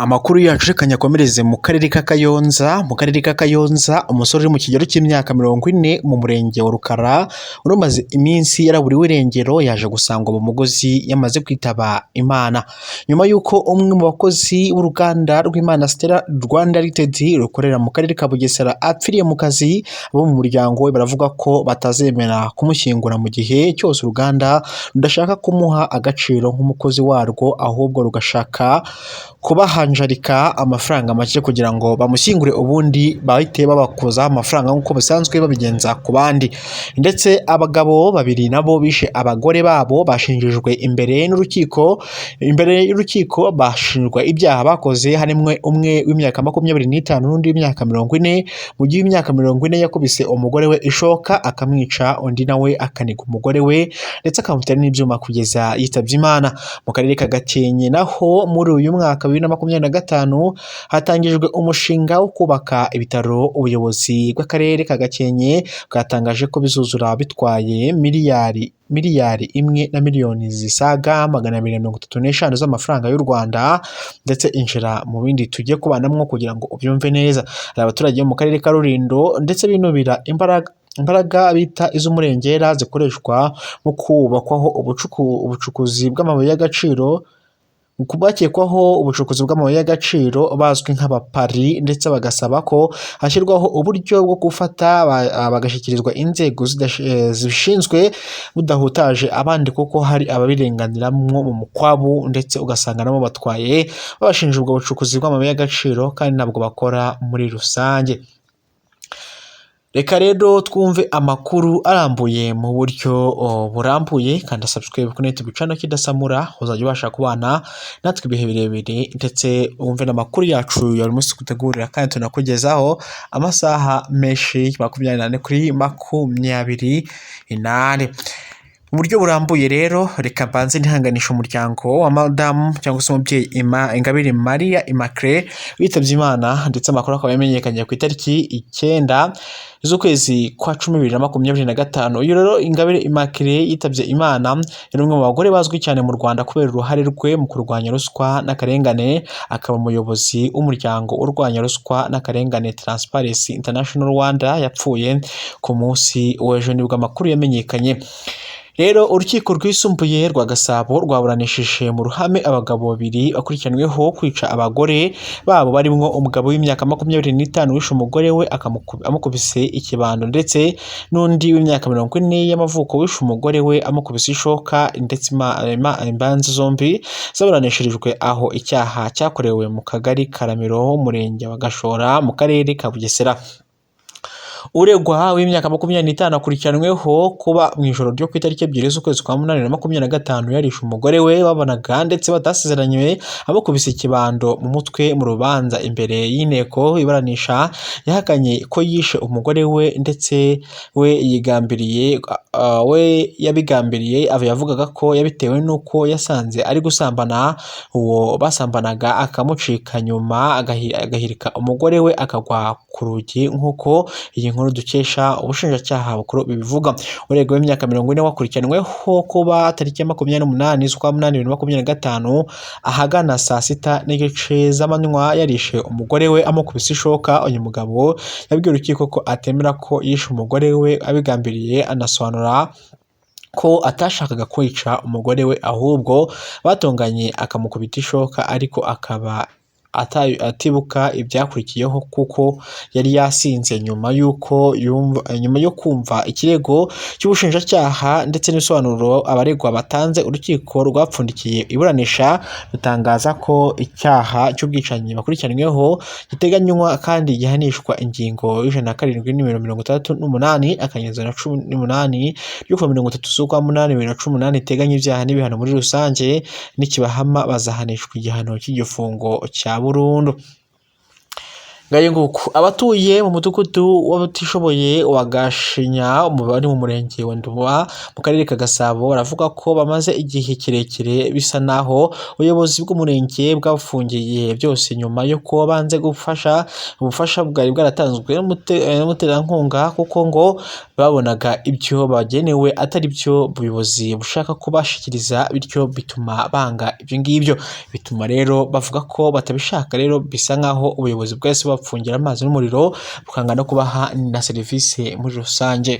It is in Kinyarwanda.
Amakuru yacu reka nyakomereze mu karere ka Kayonza. Mu karere ka Kayonza umusore uri mu kigero cy'imyaka 40 mu murenge wa Rukara urumaze iminsi yaraburiwe irengero yaje gusangwa mu mugozi yamaze kwitaba Imana, nyuma y'uko umwe mu bakozi b'uruganda rw'Imana Stella Rwanda Limited rukorera mu karere ka Bugesera apfiriye mu kazi. Abo mu muryango we baravuga ko batazemera kumushyingura mu gihe cyose uruganda rudashaka kumuha agaciro nk'umukozi warwo, ahubwo rugashaka kubahanjarika amafaranga make kugira ngo bamushyingure ubundi bahite babakuzaho amafaranga nk'uko basanzwe babigenza ku bandi. Ndetse abagabo babiri nabo bishe abagore babo bashinjijwe imbere y'urukiko bashinjwa ibyaha bakoze, harimo umwe w'imyaka 25 n'undi w'imyaka 40. Mu gihe imyaka 40 yakubise umugore we ishoka akamwica, undi nawe akaniga umugore we ndetse akamutera n'ibyuma kugeza yitabye Imana. Mu karere ka Gakenke naho muri uyu mwaka 2025 hatangijwe umushinga wo kubaka ibitaro. Ubuyobozi bw'akarere ka Gakenke bwatangaje ko bizuzura bitwaye miliyari 1 na miliyoni zisaga 235 z'amafaranga y'u Rwanda. Ndetse injira mu bindi tugiye kubanamwo kugira ngo ubyumve neza. Hari abaturage bo mu karere ka Rulindo ndetse binubira imbaraga bita iz'umurengera zikoreshwa mu kubakwaho ubucukuzi bw'amabuye y'agaciro, kubakekwaho ubucukuzi bw'amabuye y'agaciro bazwi nk'abapari, ndetse bagasaba ko hashyirwaho uburyo bwo gufata bagashyikirizwa inzego zibishinzwe budahutaje abandi, kuko hari ababirenganiramo mu mukwabu ndetse ugasanga nabo batwaye babashinja ubwo bucukuzi bw'amabuye y'agaciro kandi ntabwo bakora muri rusange. Reka rero twumve amakuru arambuye mu buryo burambuye, kandi subscribe kuri YouTube channel kidasamura uzajya ubasha kubana natwe ibihe birebire, ndetse wumve n'amakuru yacu ya buri munsi gutegurira kandi tunakugezaho amasaha menshi 24 kuri 28. Mu buryo burambuye rero reka banze ntihanganisha umuryango wa Madame cyangwa se umubyeyi Ingabire Maria Immaculée witabye Imana, ndetse amakuru akaba yamenyekanye ku itariki 9 z'ukwezi kwa 10 2025. Uyu rero Ingabire Immaculée yitabye Imana yari umwe mu bagore bazwi cyane mu Rwanda kubera uruhare rwe mu kurwanya ruswa n'akarengane, akaba umuyobozi w'umuryango urwanya ruswa n'akarengane Transparency International Rwanda. Yapfuye ku munsi w'ejo nibwo amakuru yamenyekanye. Rero urukiko rwisumbuye rwa Gasabo rwaburanishije mu ruhame abagabo babiri bakurikiranyweho kwica abagore babo, barimo umugabo w'imyaka 25 wishe umugore we amukubise ikibando, ndetse n'undi w'imyaka 40 y'amavuko wishe umugore we amukubise ishoka. Ndetse imbanza zombi zaburanishirijwe aho icyaha cyakorewe mu kagari Karamiro umurenge wa Gashora mu karere ka Bugesera. Uregwa w'imyaka 25 akurikiranweho kuba mu ijoro ryo ku itariki 2 z'ukwezi kwa 8 2025 yarishe umugore we babanaga ndetse batasezeranywe amukubise ikibando mu mutwe. Mu rubanza imbere y'inteko iburanisha yahakanye ko yishe umugore we, ndetse yabigambiriye yavugaga ko yabitewe n'uko yasanze ari gusambana uwo basambanaga akamucika, nyuma agahirika umugore we akagwa ku rugi, nk'uko iyi nkuru dukesha ubushinjacyaha bukuru bibivuga. Uregwa w'imyaka 40 wakurikiranweho kuba tariki 28 z'ukwa 8 2025 ahagana saa 6 n'igice z'amanywa yarishe umugore we amukubise ishoka. Uyu mugabo yabwiye urukiko ko atemera ko yishe umugore we abigambiriye, anasobanura ko atashakaga kwica umugore we ahubwo batonganye akamukubita ishoka, ariko akaba atibuka ibyakurikiyeho kuko yari yasinze. Nyuma yo kumva ikirego cy'ubushinjacyaha ndetse n'ibisobanuro abaregwa batanze, urukiko rwapfundikiye iburanisha rutangaza ko icyaha cy'ubwicanyi bakurikiranyweho giteganywa kandi gihanishwa ingingo y'107 nimero 68 akanyezwa na 18 yo kuwa 30 z'ukwa 8 2018 iteganya ibyaha n'ibihano muri rusange, n'ikibahama bazahanishwa igihano cy'igifungo cya burundu. ngayo nguko abatuye mu mudugudu w'abatishoboye wa Gashinya bari mu murenge wa Nduba mu karere ka Gasabo baravuga ko bamaze igihe kirekire bisa naho ubuyobozi bw'umurenge bwafungiye byose nyuma yo kuba banze gufasha ubufasha bwari bwaratanzwe n'umuterankunga kuko ngo babonaga ibyo bagenewe atari byo ubuyobozi bushaka kubashikiriza, bityo bituma banga ibyo ngibyo, bituma rero bavuga ko batabishaka. Rero bisa nkaho ubuyobozi bwese bapfungira amazi n'umuriro bukanga no kubaha na serivisi muri rusange.